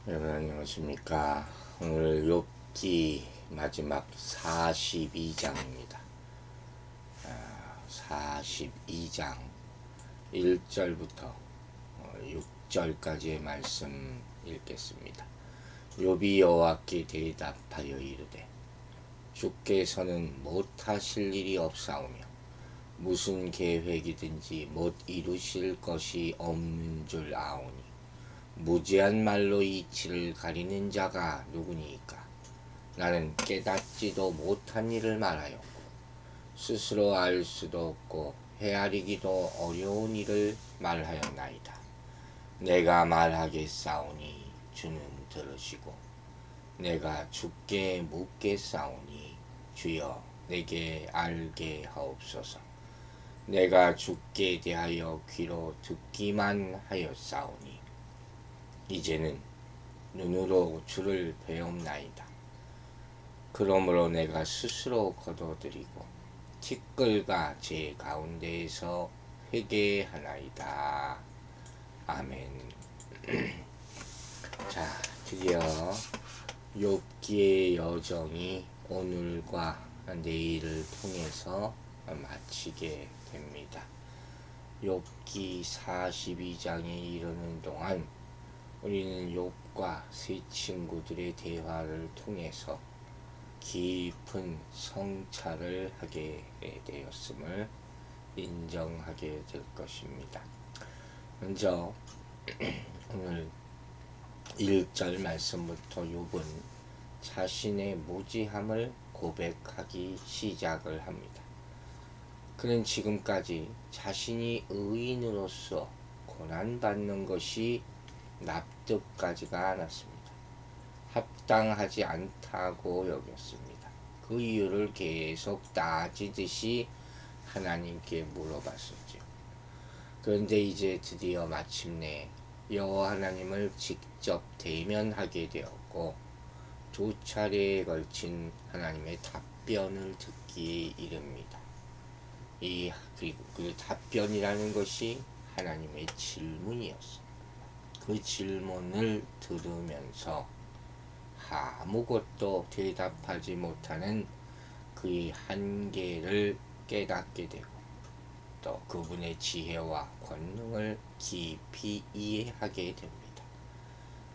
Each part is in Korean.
여러분 안녕하십니까. 오늘 욥기 마지막 42장입니다. 42장 1절부터 6절까지의 말씀 읽겠습니다. 욥이 여호와께 대답하여 이르되 주께서는 못하실 일이 없사오며 무슨 계획이든지 못 이루실 것이 없는 줄 아오니 무지한 말로 이치를 가리는 자가 누구니까. 나는 깨닫지도 못한 일을 말하였고 스스로 알 수도 없고 헤아리기도 어려운 일을 말하였나이다. 내가 말하겠사오니 주는 들으시고 내가 주께 묻겠사오니 주여 내게 알게 하옵소서. 내가 주께 대하여 귀로 듣기만 하였사오니 이제는 눈으로 주를 배움나이다. 그러므로 내가 스스로 거둬들이고 티끌과 제 가운데에서 회개하나이다. 아멘. 자, 드디어 욥기의 여정이 오늘과 내일을 통해서 마치게 됩니다. 욥기 42장에 이르는 동안 우리는 욥과 세 친구들의 대화를 통해서 깊은 성찰을 하게 되었음을 인정하게 될 것입니다. 먼저 오늘 1절 말씀부터 욥은 자신의 무지함을 고백하기 시작을 합니다. 그는 지금까지 자신이 의인으로서 고난받는 것이 납득하지가 않았습니다. 합당하지 않다고 여겼습니다. 그 이유를 계속 따지듯이 하나님께 물어봤었죠. 그런데 이제 드디어 마침내 여호와 하나님을 직접 대면하게 되었고 두 차례에 걸친 하나님의 답변을 듣기에 이릅니다. 그리고 그 답변이라는 것이 하나님의 질문이었습니다. 그 질문을 들으면서 아무것도 대답하지 못하는 그의 한계를 깨닫게 되고 또 그분의 지혜와 권능을 깊이 이해하게 됩니다.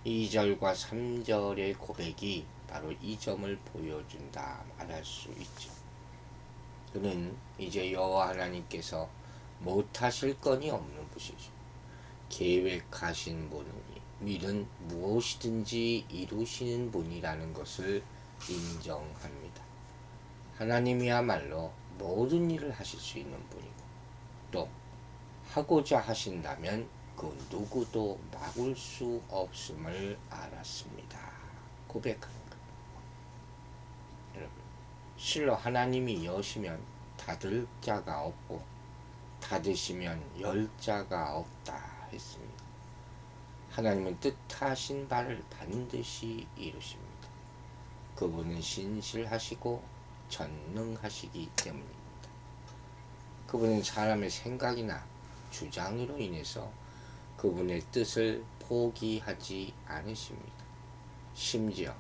2절과 3절의 고백이 바로 이 점을 보여준다 말할 수 있죠. 그는 이제 여호와 하나님께서 못하실 건이 없는 분이죠. 계획하신 일은 무엇이든지 이루시는 분이라는 것을 인정합니다. 하나님이야말로 모든 일을 하실 수 있는 분이고 또 하고자 하신다면 그 누구도 막을 수 없음을 알았습니다. 고백하는 것. 여러분, 실로 하나님이 여시면 닫을 자가 없고 닫으시면 열 자가 없다 했습니다. 하나님은 뜻하신 바를 반드시 이루십니다. 그분은 신실하시고 전능하시기 때문입니다. 그분은 사람의 생각이나 주장으로 인해서 그분의 뜻을 포기하지 않으십니다. 심지어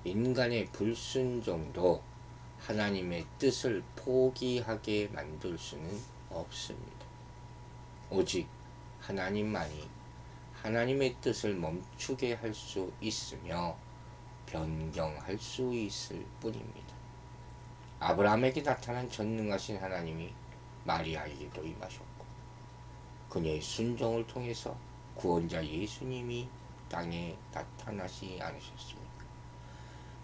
인간의 불순종도 하나님의 뜻을 포기하게 만들 수는 없습니다. 오직 하나님만이 하나님의 뜻을 멈추게 할 수 있으며 변경할 수 있을 뿐입니다. 아브라함에게 나타난 전능하신 하나님이 마리아에게도 임하셨고 그녀의 순종을 통해서 구원자 예수님이 땅에 나타나지 않으셨습니까?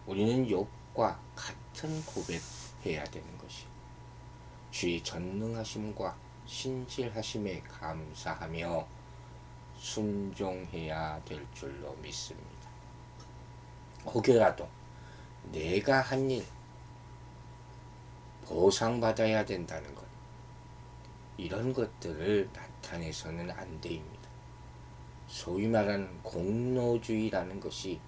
우리는 욥과 같은 고백해야 되는 것이 주의 전능하심과 신실하심에 감사하며 순종해야 될 줄로 믿습니다. 혹여라도 내가 한 일 보상받아야 된다는 것, 이런 것들을 나타내서는 안 됩니다. 소위 말하는 공로주의라는 것이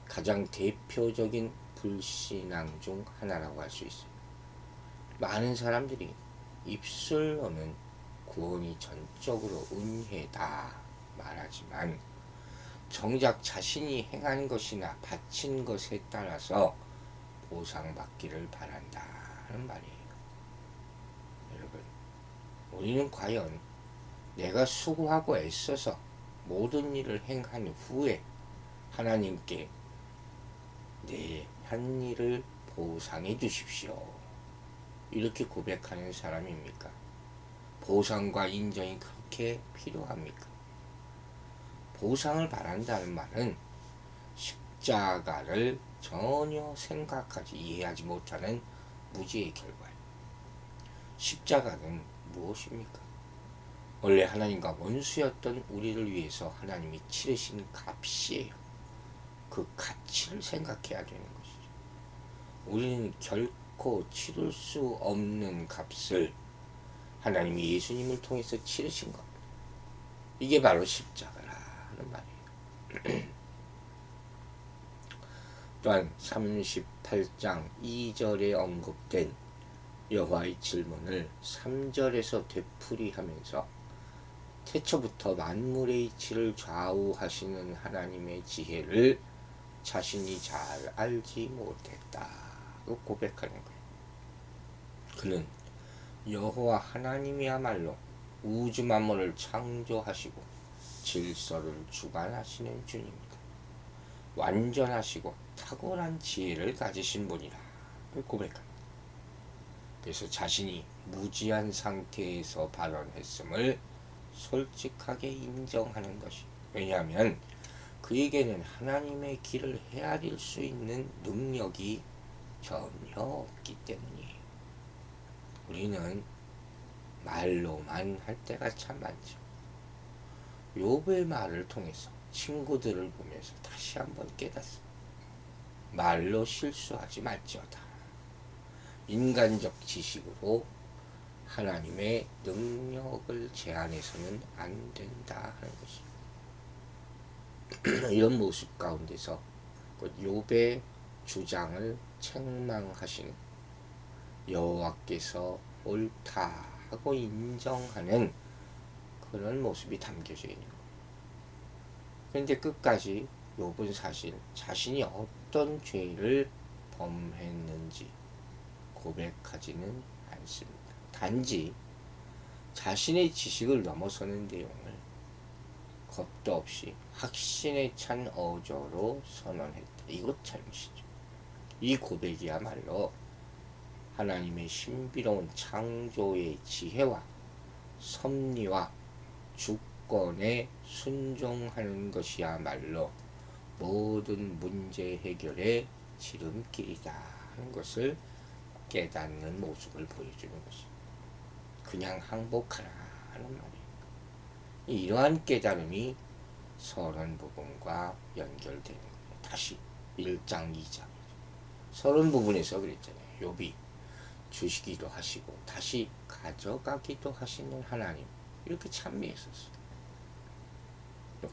가장 대표적인 불신앙 중 하나라고 할 수 있어요. 많은 사람들이 입술로는 구원이 전적으로 은혜다 말하지만 정작 자신이 행한 것이나 바친 것에 따라서 보상받기를 바란다는 말이에요. 여러분, 우리는 과연 내가 수고하고 애써서 모든 일을 행한 후에 하나님께 내 한 일을 보상해 주십시오, 이렇게 고백하는 사람입니까? 보상과 인정이 그렇게 필요합니까? 보상을 바란다는 말은 십자가를 전혀 생각하지 이해하지 못하는 무지의 결과예요. 십자가는 무엇입니까? 원래 하나님과 원수였던 우리를 위해서 하나님이 치르신 값이에요. 그 가치를 생각해야 되는 것이죠. 우리는 결코 치를 수 없는 값을 하나님이 예수님을 통해서 치르신 것, 이게 바로 십자가라는 말이에요. 또한 38장 2절에 언급된 여호와의 질문을 3절에서 되풀이하면서 태초부터 만물의 이치를 좌우하시는 하나님의 지혜를 자신이 잘 알지 못했다고 고백하는 거예요. 그는 여호와 하나님이야말로 우주 만물을 창조하시고 질서를 주관하시는 주님입니다. 완전하시고 탁월한 지혜를 가지신 분이라 고백합니다. 그래서 자신이 무지한 상태에서 발언했음을 솔직하게 인정하는 것이, 왜냐하면 그에게는 하나님의 길을 헤아릴 수 있는 능력이 전혀 없기 때문이에요. 우리는 말로만 할 때가 참 많죠. 욥의 말을 통해서 친구들을 보면서 다시 한번 깨닫습니다. 말로 실수하지 말지어다. 인간적 지식으로 하나님의 능력을 제한해서는 안 된다 하는 것이죠. 이런 모습 가운데서 욥의 주장을 책망하시는, 여호와께서 옳다 하고 인정하는 그런 모습이 담겨져 있는 거예요. 그런데 끝까지 욥은 사실 자신이 어떤 죄를 범했는지 고백하지는 않습니다. 단지 자신의 지식을 넘어서는 내용을 겁도 없이 확신에 찬 어조로 선언했다. 이것 잘못이죠. 이 고백이야말로 하나님의 신비로운 창조의 지혜와 섭리와 주권에 순종하는 것이야말로 모든 문제 해결의 지름길이다 하는 것을 깨닫는 모습을 보여주는 것입니다. 그냥 항복하라 하는 말이에요. 이러한 깨달음이 서론 부분과 연결되는 거예요. 다시 1장 2장 서론 부분에서 그랬잖아요. 욥이 주시기도 하시고 다시 가져가기도 하시는 하나님, 이렇게 찬미했었어요.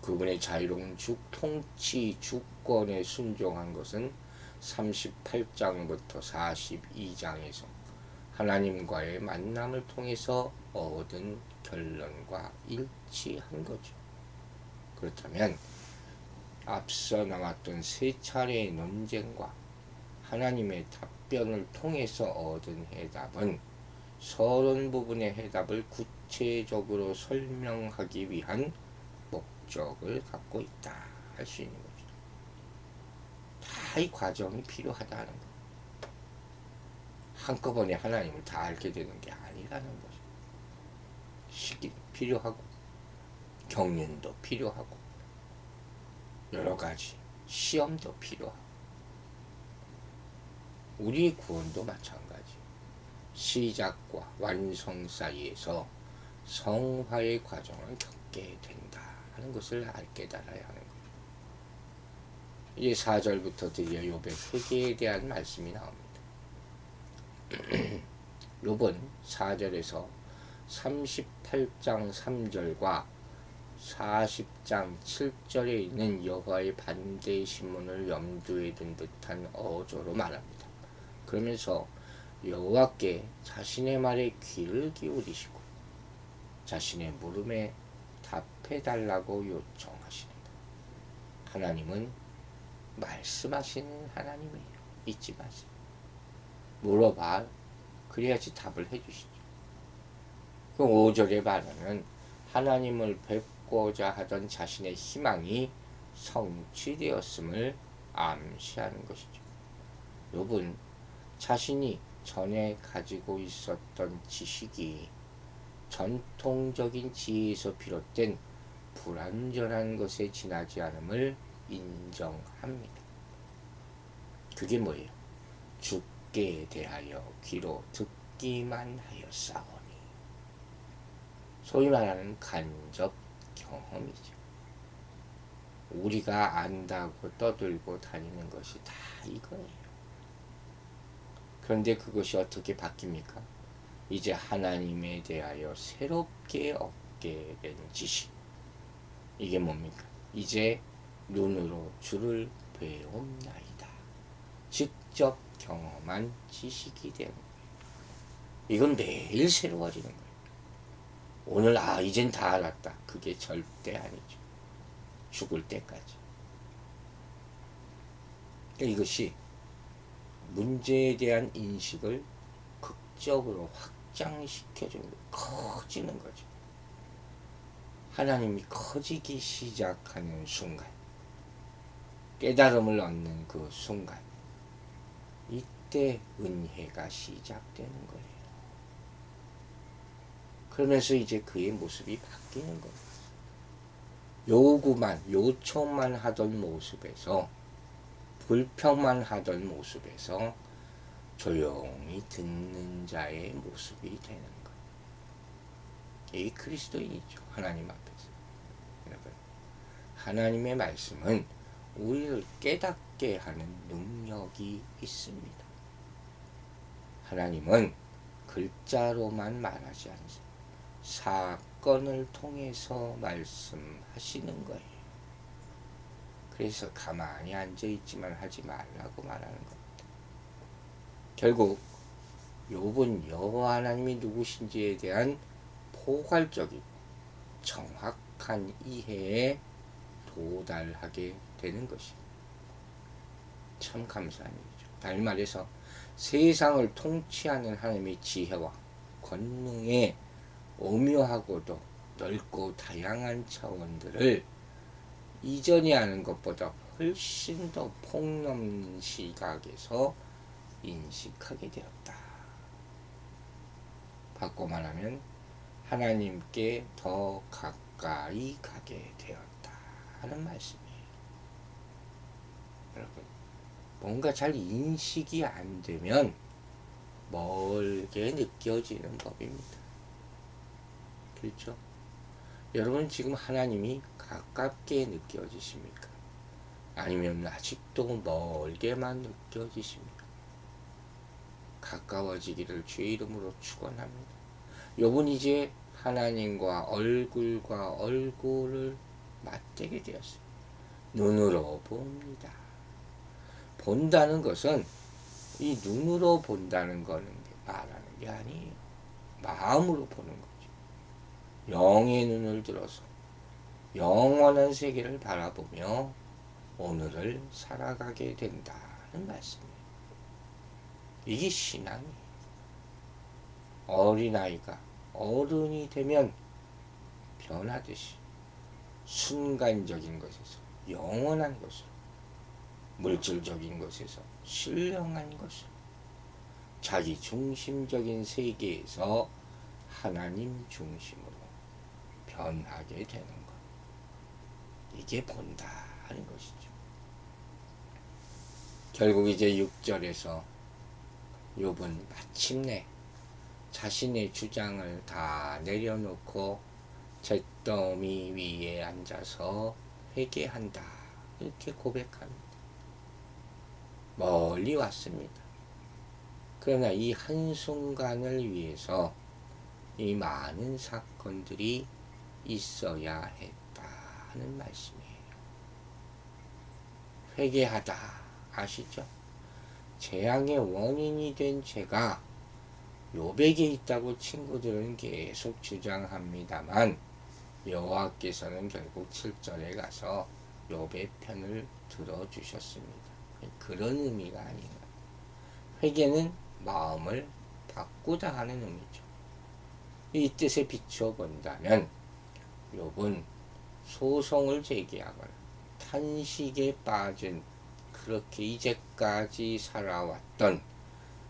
그분의 자유로운 통치 주권에 순종한 것은 38장부터 42장에서 하나님과의 만남을 통해서 얻은 결론과 일치한 거죠. 그렇다면 앞서 나왔던 세 차례의 논쟁과 하나님의 답변을 통해서 얻은 해답은 서론 부분의 해답을 구체적으로 설명하기 위한 목적을 갖고 있다 할 수 있는 거죠. 다 이 과정이 필요하다는 거. 한꺼번에 하나님을 다 알게 되는 게 아니라는 거죠. 시기 필요하고 경륜도 필요하고 여러 가지 시험도 필요하고, 우리의 구원도 마찬가지. 시작과 완성 사이에서 성화의 과정을 겪게 된다 하는 것을 깨달아야 하는 거예요. 이제 4절부터 드디어 욥의 회개에 대한 말씀이 나옵니다. 욥은 4절에서 38장 3절과 40장 7절에 있는 여호와의 반대 신문을 염두에 둔 듯한 어조로 말합니다. 그러면서 여호와께 자신의 말에 귀를 기울이시고 자신의 물음에 답해달라고 요청하십니다. 하나님은 말씀하시는 하나님이에요. 잊지 마세요. 물어봐. 그래야지 답을 해주시죠. 그 5절에 말하는 하나님을 뵙고자 하던 자신의 희망이 성취되었음을 암시하는 것이죠. 욥은 자신이 전에 가지고 있었던 지식이 전통적인 지혜에서 비롯된 불완전한 것에 지나지 않음을 인정합니다. 그게 뭐예요? 죽게 대하여 귀로 듣기만 하였사오니, 소위 말하는 간접 경험이죠. 우리가 안다고 떠들고 다니는 것이 다 이거예요. 그런데 그것이 어떻게 바뀝니까? 이제 하나님에 대하여 새롭게 얻게 된 지식. 이게 뭡니까? 이제 눈으로 주를 배움나이다. 직접 경험한 지식이 되는 거예요. 이건 매일 새로워지는 거예요. 오늘 이젠 다 알았다. 그게 절대 아니죠. 죽을 때까지. 이것이 문제에 대한 인식을 극적으로 확장시켜주는 거예요. 커지는 거죠. 하나님이 커지기 시작하는 순간, 깨달음을 얻는 그 순간, 이때 은혜가 시작되는 거예요. 그러면서 이제 그의 모습이 바뀌는 거예요. 요청만 하던 모습에서, 불평만 하던 모습에서 조용히 듣는 자의 모습이 되는 거예요. 이 그리스도인이죠. 하나님 앞에서. 여러분, 하나님의 말씀은 우리를 깨닫게 하는 능력이 있습니다. 하나님은 글자로만 말하지 않으세요. 사건을 통해서 말씀하시는 거예요. 그래서 가만히 앉아있지만 하지 말라고 말하는 겁니다. 결국 욥은 여호와 하나님이 누구신지에 대한 포괄적이고 정확한 이해에 도달하게 되는 것입니다. 참 감사한 일이죠. 다른 말해서 세상을 통치하는 하나님의 지혜와 권능의 오묘하고도 넓고 다양한 차원들을 이전에 아는 것보다 훨씬 더 폭넓은 시각에서 인식하게 되었다. 바꿔 말하면 하나님께 더 가까이 가게 되었다 하는 말씀이에요. 여러분, 뭔가 잘 인식이 안 되면 멀게 느껴지는 법입니다. 그렇죠? 여러분, 지금 하나님이 가깝게 느껴지십니까? 아니면 아직도 멀게만 느껴지십니까? 가까워지기를 주의 이름으로 축원합니다. 욥은 이제 하나님과 얼굴과 얼굴을 맞대게 되었어요. 눈으로 봅니다. 본다는 것은 이 눈으로 본다는 거는 말하는 게 아니에요. 마음으로 보는 거죠. 영의 눈을 들어서 영원한 세계를 바라보며 오늘을 살아가게 된다는 말씀이에요. 이게 신앙이에요. 어린아이가 어른이 되면 변하듯이 순간적인 것에서 영원한 것으로, 물질적인 것에서 신령한 것으로, 자기 중심적인 세계에서 하나님 중심으로 변하게 되는 것. 이게 본다는 것이죠. 결국 이제 6절에서 욥은 마침내 자신의 주장을 다 내려놓고 잿더미 위에 앉아서 회개한다. 이렇게 고백합니다. 멀리 왔습니다. 그러나 이 한순간을 위해서 이 많은 사건들이 있어야 했다는 말씀이에요. 회개하다 아시죠? 재앙의 원인이 된 죄가 욥에게 있다고 친구들은 계속 주장합니다만 여호와께서는 결국 7절에 가서 욥의 편을 들어주셨습니다. 그런 의미가 아니라 회개는 마음을 바꾸다 하는 의미죠. 이 뜻에 비추어 본다면 욥은 소송을 제기하거나 탄식에 빠진 그렇게 이제까지 살아왔던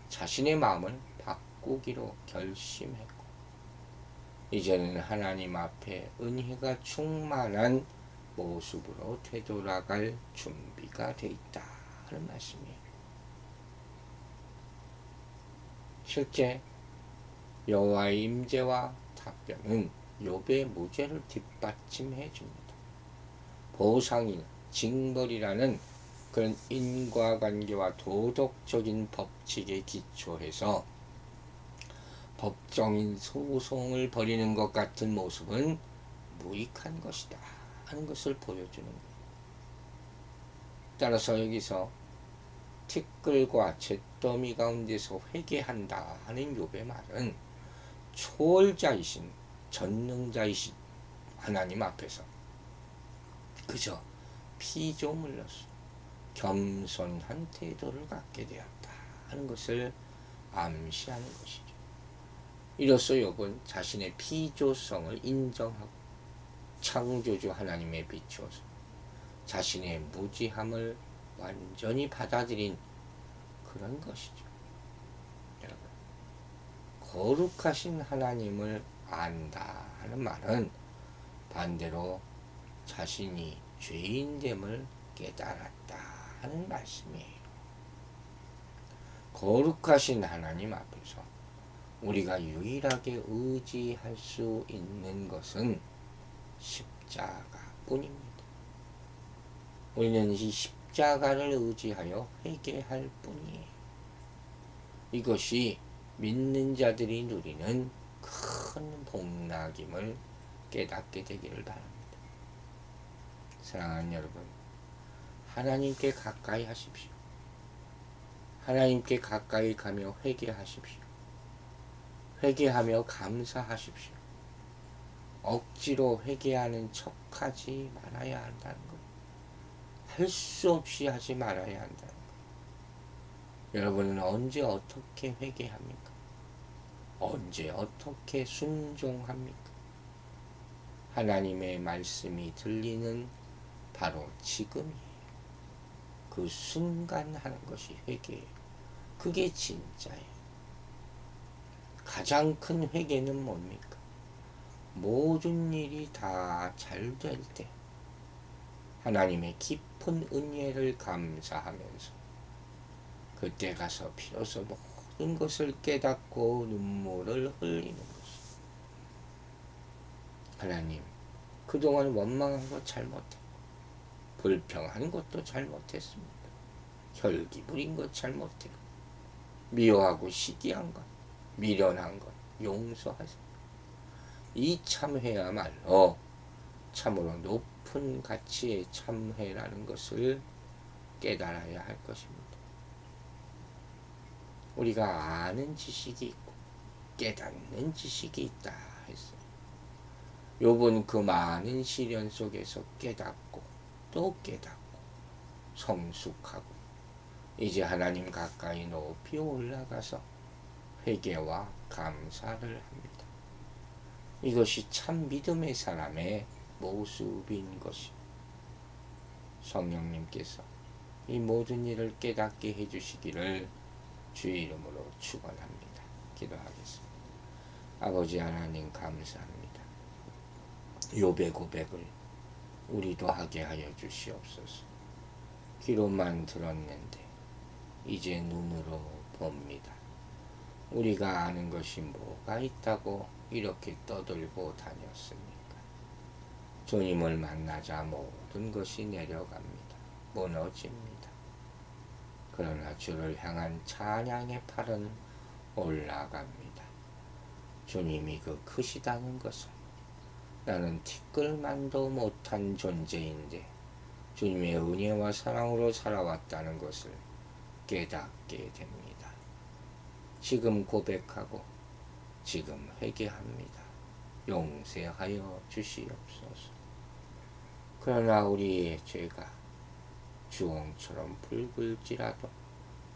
자신의 마음을 바꾸기로 결심했고 이제는 하나님 앞에 은혜가 충만한 모습으로 되돌아갈 준비가 되어 있다 하는 말씀이에요. 실제 여호와의 임재와 답변은 욥의 무죄를 뒷받침해 줍니다. 보상이나 징벌이라는 그런 인과관계와 도덕적인 법칙에 기초해서 법정인 소송을 벌이는 것 같은 모습은 무익한 것이다 하는 것을 보여주는 거예요. 따라서 여기서 티끌과 잿더미 가운데서 회개한다 하는 욥의 말은 초월자이신 전능자이신 하나님 앞에서 그저 피조물로서 겸손한 태도를 갖게 되었다 하는 것을 암시하는 것이죠. 이로써 욥은 자신의 피조성을 인정하고 창조주 하나님에 비추어서 자신의 무지함을 완전히 받아들인 그런 것이죠. 여러분, 거룩하신 하나님을 안다 하는 말은 반대로 자신이 죄인됨을 깨달았다 하는 말씀이에요. 거룩하신 하나님 앞에서 우리가 유일하게 의지할 수 있는 것은 십자가뿐입니다. 우리는 이 십자가를 의지하여 회개할 뿐이에요. 이것이 믿는 자들이 누리는 큰 복락임을 깨닫게 되기를 바랍니다. 사랑하는 여러분, 하나님께 가까이 하십시오. 하나님께 가까이 가며 회개하십시오. 회개하며 감사하십시오. 억지로 회개하는 척하지 말아야 한다는 것. 할 수 없이 하지 말아야 한다는 것. 여러분은 언제 어떻게 회개합니까? 언제 어떻게 순종합니까? 하나님의 말씀이 들리는 바로 지금이에요. 그 순간 하는 것이 회개예요. 그게 진짜예요. 가장 큰 회개는 뭡니까? 모든 일이 다 잘 될 때 하나님의 깊은 은혜를 감사하면서 그때 가서 비로소 모든 것을 깨닫고 눈물을 흘리는 것이 하나님, 그동안 원망한 것 잘못했고 불평한 것도 잘못했습니다. 혈기 부린 것 잘못했고 미워하고 시기한 것, 미련한 것 용서하세요. 이 참회야말로 참으로 높은 가치의 참회라는 것을 깨달아야 할 것입니다. 우리가 아는 지식이 있고 깨닫는 지식이 있다 했어요. 욥은 그 많은 시련 속에서 깨닫고 또 깨닫고 성숙하고 이제 하나님 가까이 높이 올라가서 회개와 감사를 합니다. 이것이 참 믿음의 사람의 모습인 것이 성령님께서 이 모든 일을 깨닫게 해주시기를 주의 이름으로 축원합니다. 기도하겠습니다. 아버지 하나님 감사합니다. 욥의 고백을 우리도 하게 하여 주시옵소서. 귀로만 들었는데 이제 눈으로 봅니다. 우리가 아는 것이 뭐가 있다고 이렇게 떠들고 다녔습니까? 주님을 만나자 모든 것이 내려갑니다. 무너집니다. 그러나 주를 향한 찬양의 팔은 올라갑니다. 주님이 그 크시다는 것을 나는 티끌만도 못한 존재인데 주님의 은혜와 사랑으로 살아왔다는 것을 깨닫게 됩니다. 지금 고백하고 지금 회개합니다. 용서하여 주시옵소서. 그러나 우리의 죄가 주홍처럼 붉을지라도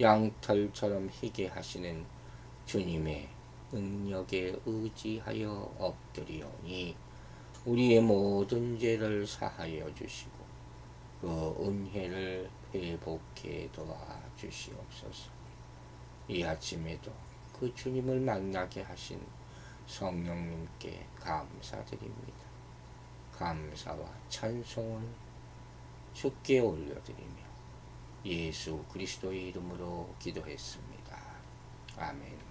양털처럼 희게 하시는 주님의 능력에 의지하여 엎드리오니 우리의 모든 죄를 사하여 주시고 그 은혜를 회복해 도와 주시옵소서. 이 아침에도 그 주님을 만나게 하신 성령님께 감사드립니다. 감사와 찬송을 주께 올려드리며 예수 그리스도의 이름으로 기도했습니다. 아멘.